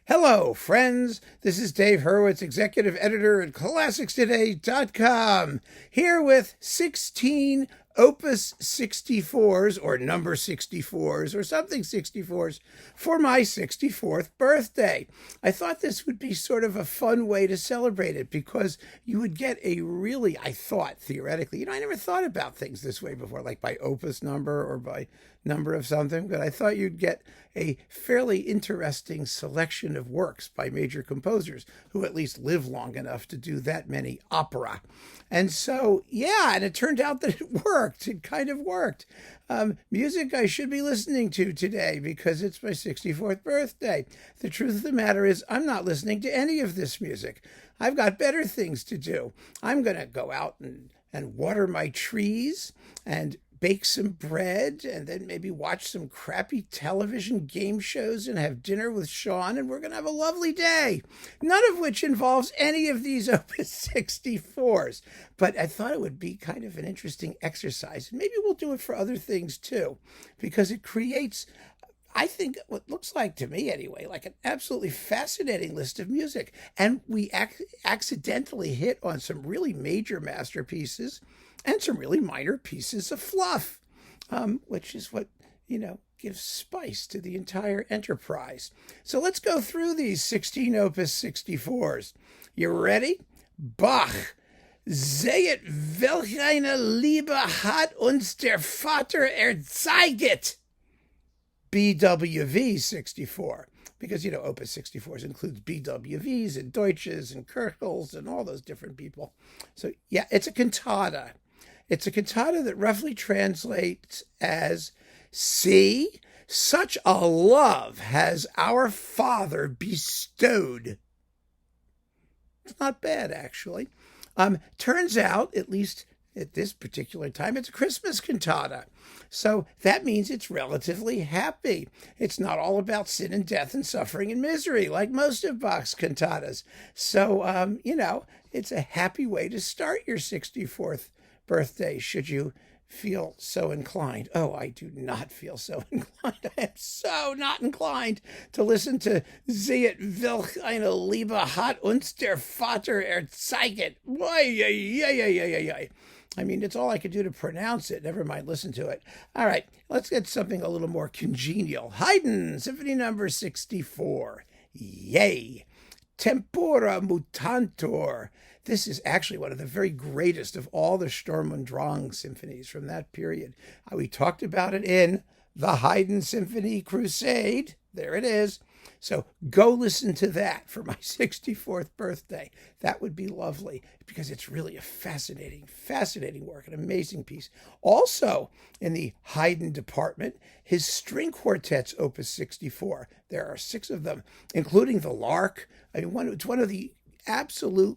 Hello, friends. This is Dave Hurwitz, executive editor at ClassicsToday.com, here with 16 Opus 64s, or number 64s, or something 64s, for my 64th birthday. I thought this would be sort of a fun way to celebrate it, because you would get a really, I thought, theoretically, I never thought about things this way before, like by opus number or by number of something, but I thought you'd get a fairly interesting selection of works by major composers who at least live long enough to do that many opera. And so, yeah, and it turned out that it worked. It kind of worked. Music I should be listening to today because it's my 64th birthday. The truth of the matter is I'm not listening to any of this music. I've got better things to do. I'm going to go out and water my trees and bake some bread, and then maybe watch some crappy television game shows and have dinner with Sean, and we're going to have a lovely day, none of which involves any of these Opus 64s. But I thought it would be kind of an interesting exercise, and maybe we'll do it for other things too, because it creates, I think, what looks like, to me anyway, like an absolutely fascinating list of music. And we accidentally hit on some really major masterpieces and some really minor pieces of fluff, which is what, gives spice to the entire enterprise. So let's go through these 16 Opus 64s. You ready? Bach. Sehet, welch eine Liebe hat uns der Vater erzeiget. BWV 64. Because, Opus 64s includes BWVs and Deutsches and Kirchels and all those different people. So, yeah, it's a cantata. It's a cantata that roughly translates as, "See, such a love has our Father bestowed." It's not bad, actually. Turns out, at least at this particular time, it's a Christmas cantata. So that means it's relatively happy. It's not all about sin and death and suffering and misery like most of Bach's cantatas. So, it's a happy way to start your 64th birthday, should you feel so inclined. Oh, I do not feel so inclined. I am so not inclined to listen to Sehet, welch eine Liebe hat uns der Vater erzeiget. I mean, it's all I could do to pronounce it. Never mind listen to it. All right, let's get something a little more congenial. Haydn, Symphony No. 64. Yay! Tempura, mutantur. This is actually one of the very greatest of all the Sturm und Drang symphonies from that period. We talked about it in the Haydn Symphony Crusade. There it is. So go listen to that for my 64th birthday. That would be lovely, because it's really a fascinating, fascinating work, an amazing piece. Also, in the Haydn department, his string quartets, Opus 64. There are 6 of them, including the Lark. It's one of the absolute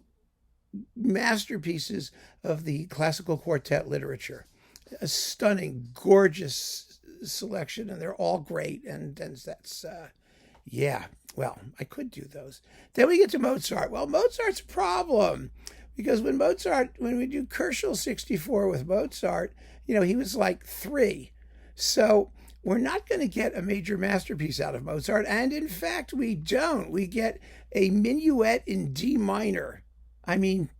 masterpieces of the classical quartet literature. A stunning, gorgeous selection, and they're all great. And that's, well, I could do those. Then we get to Mozart. Well, Mozart's a problem, because when we do Köchel 64 with Mozart, he was like 3. So we're not going to get a major masterpiece out of Mozart. And in fact, we don't. We get a Minuet in D minor. I mean,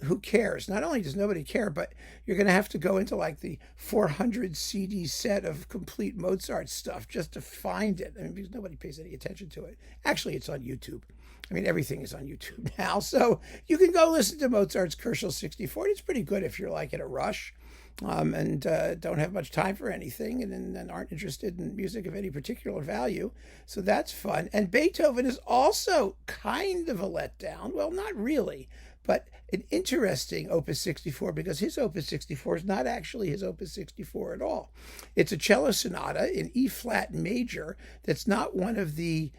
who cares? Not only does nobody care, but you're going to have to go into the 400 CD set of complete Mozart stuff just to find it. Because nobody pays any attention to it. Actually, it's on YouTube. Everything is on YouTube now. So you can go listen to Mozart's Köchel 64. It's pretty good if you're in a rush and don't have much time for anything and aren't interested in music of any particular value. So that's fun. And Beethoven is also kind of a letdown. Well, not really, but an interesting Opus 64, because his Opus 64 is not actually his Opus 64 at all. It's a cello sonata in E flat major that's not one of the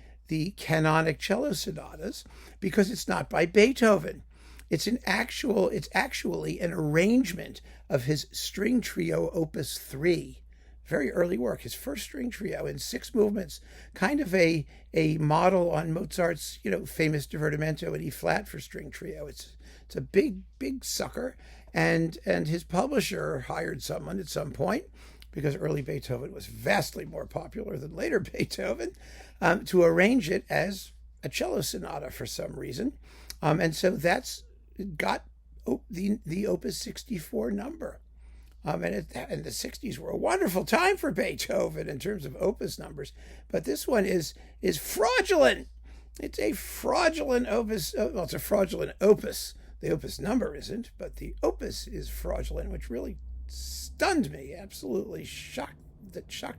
canonic cello sonatas, because it's not by Beethoven. It's actually an arrangement of his string trio Opus 3. Very early work, his first string trio in 6 movements, kind of a model on Mozart's, famous divertimento in E flat for string trio. It's a big sucker, and his publisher hired someone at some point, because early Beethoven was vastly more popular than later Beethoven, to arrange it as a cello sonata for some reason. And so that's got the Opus 64 number. And the 60s were a wonderful time for Beethoven in terms of opus numbers. But this one is fraudulent. It's a fraudulent opus. Well, it's a fraudulent opus. The opus number isn't, but the opus is fraudulent, which really stunned me, absolutely shocked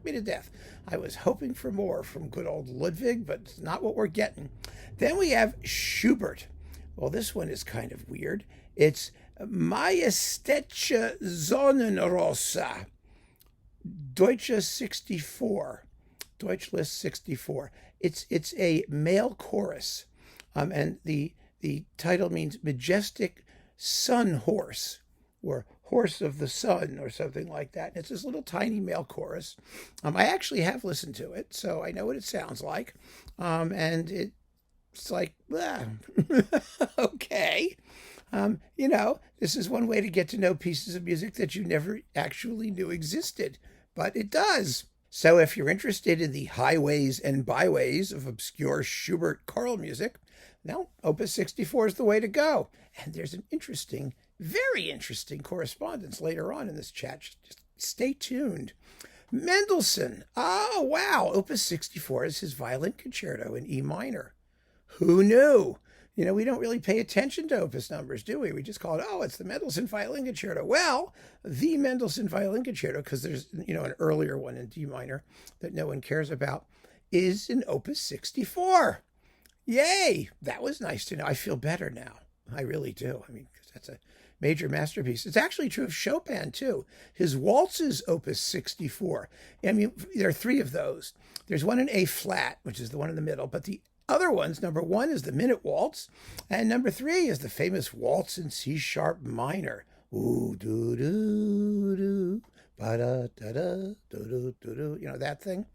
me to death. I was hoping for more from good old Ludwig, but it's not what we're getting. Then we have Schubert. Well, this one is kind of weird. It's Majestätsche Sonnenrosse, Deutsche 64, Deutschlist 64. It's a male chorus, and the title means majestic sun horse, or horse of the sun, or something like that. And it's this little tiny male chorus. I actually have listened to it, so I know what it sounds like, and it's like, okay. This is one way to get to know pieces of music that you never actually knew existed, but it does. So if you're interested in the highways and byways of obscure Schubert choral music, now Opus 64 is the way to go. And there's an interesting, very interesting correspondence later on in this chat. Just stay tuned. Mendelssohn. Oh, wow. Opus 64 is his Violin Concerto in E minor. Who knew? We don't really pay attention to opus numbers, do we? We just call it, it's the Mendelssohn Violin Concerto. Well, the Mendelssohn Violin Concerto, because there's, an earlier one in D minor that no one cares about, is in Opus 64. Yay! That was nice to know. I feel better now. I really do. Because that's a major masterpiece. It's actually true of Chopin, too. His waltzes, Opus 64. There are three of those. There's one in A flat, which is the one in the middle, but the other ones, number 1 is the Minuet Waltz, and number 3 is the famous Waltz in C sharp minor. Ooh, doo doo doo, ba da da da, doo doo doo. That thing.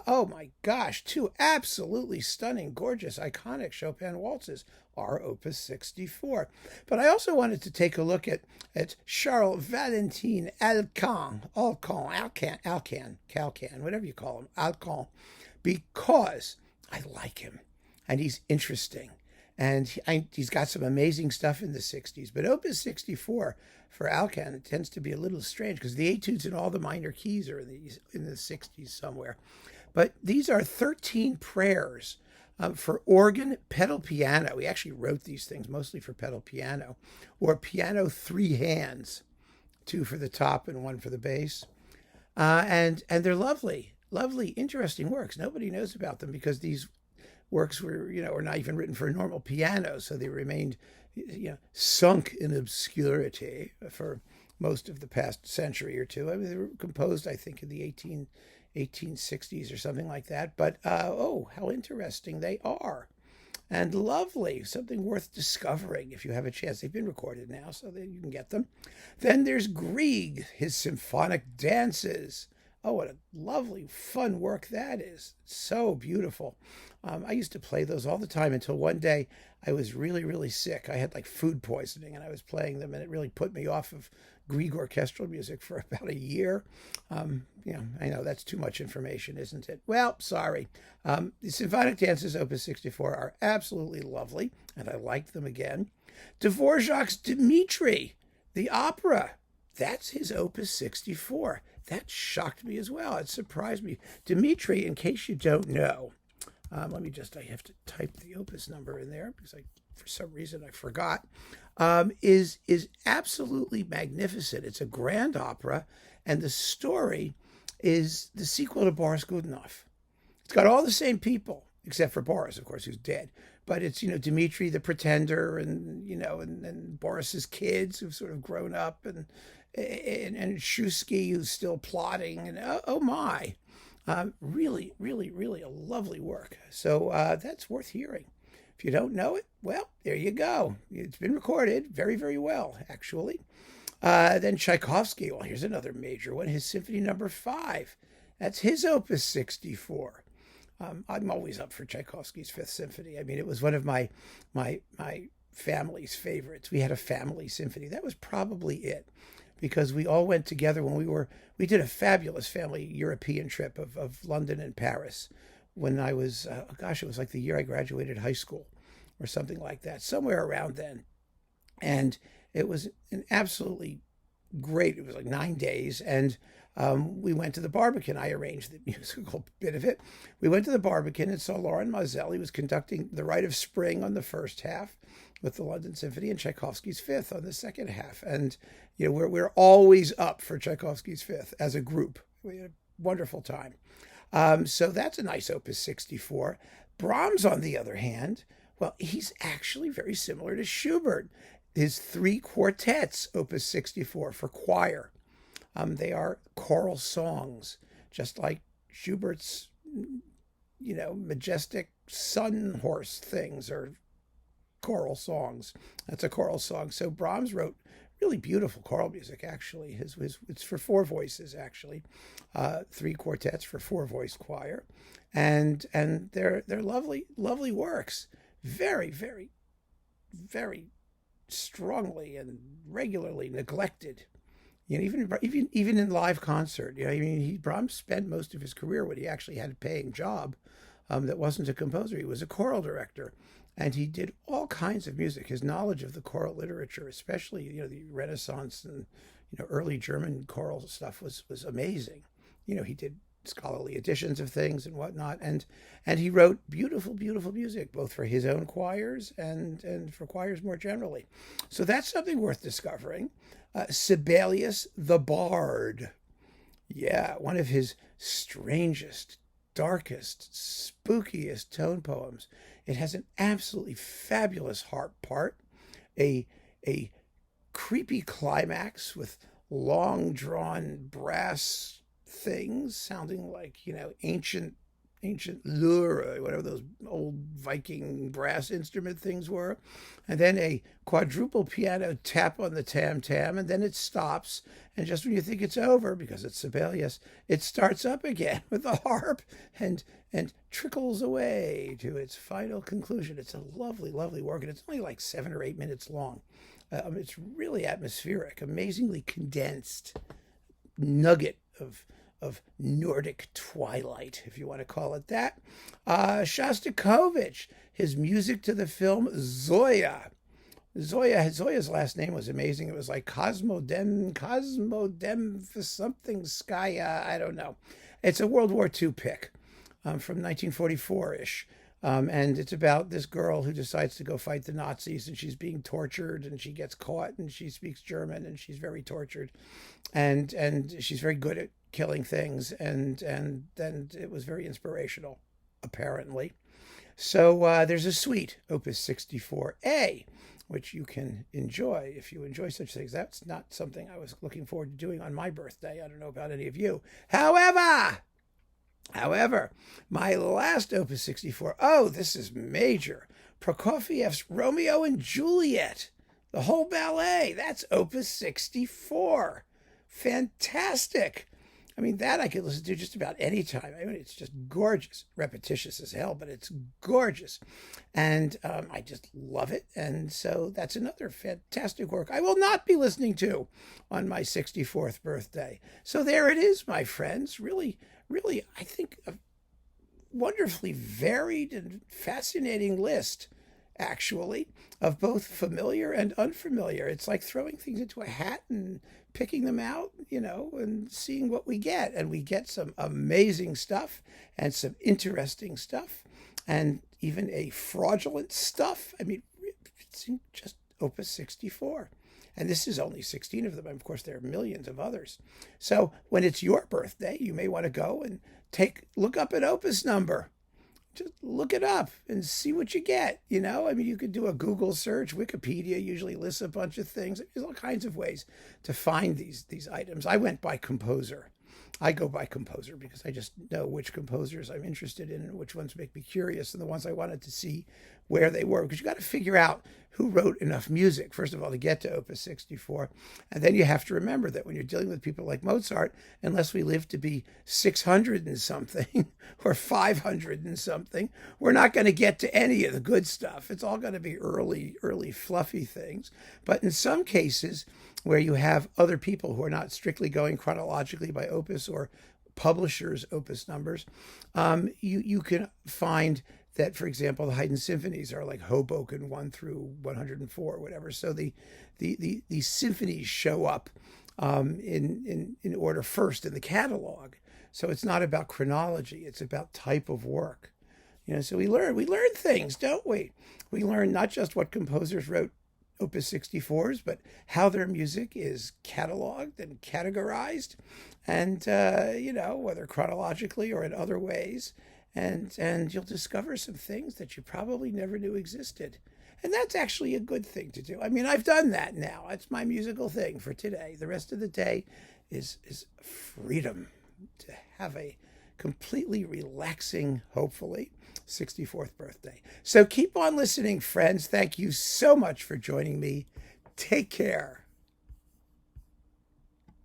Oh my gosh, 2 absolutely stunning, gorgeous, iconic Chopin waltzes are Opus 64. But I also wanted to take a look at Charles Valentin Alkan, whatever you call him, Alkan, because I like him, and he's interesting, and he's got some amazing stuff in the 60s. But Opus 64 for Alkan tends to be a little strange because the etudes in all the minor keys are in the 60s somewhere. But these are 13 prayers for organ, pedal piano. We actually wrote these things mostly for pedal piano, or piano 3 hands, 2 for the top and 1 for the bass, and they're lovely. Lovely, interesting works. Nobody knows about them because these works were not even written for a normal piano, so they remained, sunk in obscurity for most of the past century or two. They were composed, I think, in the 1860s or something like that. But how interesting they are, and lovely. Something worth discovering if you have a chance. They've been recorded now, so that you can get them. Then there's Grieg, his symphonic dances. Oh, what a lovely, fun work that is. So beautiful. I used to play those all the time until one day I was really, really sick. I had food poisoning, and I was playing them, and it really put me off of Grieg orchestral music for about a year. I know that's too much information, isn't it? Well, sorry. The symphonic dances, Opus 64, are absolutely lovely, and I liked them again. Dvorak's Dmitri, the opera. That's his Opus 64. That shocked me as well. It surprised me. Dmitri, in case you don't know, I have to type the opus number in there because for some reason I forgot, is absolutely magnificent. It's a grand opera, and the story is the sequel to Boris Godunov. It's got all the same people, except for Boris, of course, who's dead. But it's, Dmitri the pretender, and Boris's kids who've sort of grown up, and Shusky who's still plotting, and oh my, really, really, really a lovely work. So that's worth hearing. If you don't know it, well, there you go. It's been recorded very, very well, actually. Then Tchaikovsky, well, here's another major one, his Symphony No. 5. That's his Opus 64. I'm always up for Tchaikovsky's Fifth Symphony. It was one of my family's favorites. We had a family symphony. That was probably it, because we all went together when we did a fabulous family European trip of London and Paris when I was, it was like the year I graduated high school or something like that, somewhere around then. And it was an absolutely great, it was like 9 days. And we went to the Barbican. I arranged the musical bit of it. We went to the Barbican and saw Laurent Mazel. He was conducting The Rite of Spring on the first half with the London Symphony and Tchaikovsky's Fifth on the second half. And, you know, we're always up for Tchaikovsky's Fifth as a group. We had a wonderful time. So that's a nice Opus 64. Brahms, on the other hand, well, he's actually very similar to Schubert. His three quartets, Opus 64, for choir. They are choral songs, just like Schubert's, you know, majestic sun horse things are choral songs. That's a choral song. So Brahms wrote really beautiful choral music, actually. It's for four voices, actually. Three quartets for four-voice choir. And they're lovely, lovely works. Very, very, very strongly and regularly neglected. You know, even in live concert. You know, I mean, Brahms spent most of his career when he actually had a paying job that wasn't a composer. He was a choral director, and he did all kinds of music. His knowledge of the choral literature, especially, you know, the Renaissance and, you know, early German choral stuff was amazing. You know, he did scholarly editions of things and whatnot, and he wrote beautiful, beautiful music, both for his own choirs and for choirs more generally. So that's something worth discovering. Sibelius the Bard. Yeah, one of his strangest, darkest, spookiest tone poems. It has an absolutely fabulous harp part, a creepy climax with long drawn brass things sounding like, you know, ancient lure, whatever those old Viking brass instrument things were, and then a quadruple piano tap on the tam-tam, and then it stops, and just when you think it's over, because it's Sibelius, it starts up again with the harp and trickles away to its final conclusion. It's a lovely, lovely work, and it's only like 7 or 8 minutes long. It's really atmospheric, amazingly condensed nugget of Nordic twilight, if you want to call it that. Shostakovich, his music to the film Zoya. Zoya's last name was amazing. It was like Cosmodem for something Skaya, I don't know. It's a World War II pick from 1944-ish. And it's about this girl who decides to go fight the Nazis, and she's being tortured, and she gets caught, and she speaks German, and she's very tortured, and she's very good at killing things, and it was very inspirational, apparently. So there's a suite, Opus 64A, which you can enjoy if you enjoy such things. That's not something I was looking forward to doing on my birthday. I don't know about any of you. However, my last Opus 64, this is major. Prokofiev's Romeo and Juliet, the whole ballet, that's Opus 64. Fantastic. I mean, that I could listen to just about any time. I mean, it's just gorgeous. Repetitious as hell, but it's gorgeous. And I just love it. And so that's another fantastic work I will not be listening to on my 64th birthday. So there it is, my friends. Really, really, I think a wonderfully varied and fascinating list, actually, of both familiar and unfamiliar. It's like throwing things into a hat and picking them out, you know, and seeing what we get. And we get some amazing stuff and some interesting stuff and even a fraudulent stuff. I mean, it's just Opus 64. And this is only 16 of them. Of course, there are millions of others. So when it's your birthday, you may want to go and look up an Opus number. Just look it up and see what you get, you know? I mean, you could do a Google search. Wikipedia usually lists a bunch of things. There's all kinds of ways to find these items. I went by composer. I go by composer because I just know which composers I'm interested in and which ones make me curious and the ones I wanted to see where they were. Because you got to figure out who wrote enough music, first of all, to get to Opus 64. And then you have to remember that when you're dealing with people like Mozart, unless we live to be 600 and something or 500 and something, we're not going to get to any of the good stuff. It's all going to be early, fluffy things. But in some cases where you have other people who are not strictly going chronologically by opus or publishers' opus numbers, you can find that, for example, the Haydn symphonies are like Hoboken 1 through 104 or whatever. So the symphonies show up in order first in the catalog. So it's not about chronology; it's about type of work. So we learn things, don't we? We learn not just what composers wrote Opus 64s, but how their music is cataloged and categorized, and whether chronologically or in other ways. And you'll discover some things that you probably never knew existed. And that's actually a good thing to do. I mean, I've done that now. That's my musical thing for today. The rest of the day is freedom to have a completely relaxing, hopefully, 64th birthday. So keep on listening, friends. Thank you so much for joining me. Take care.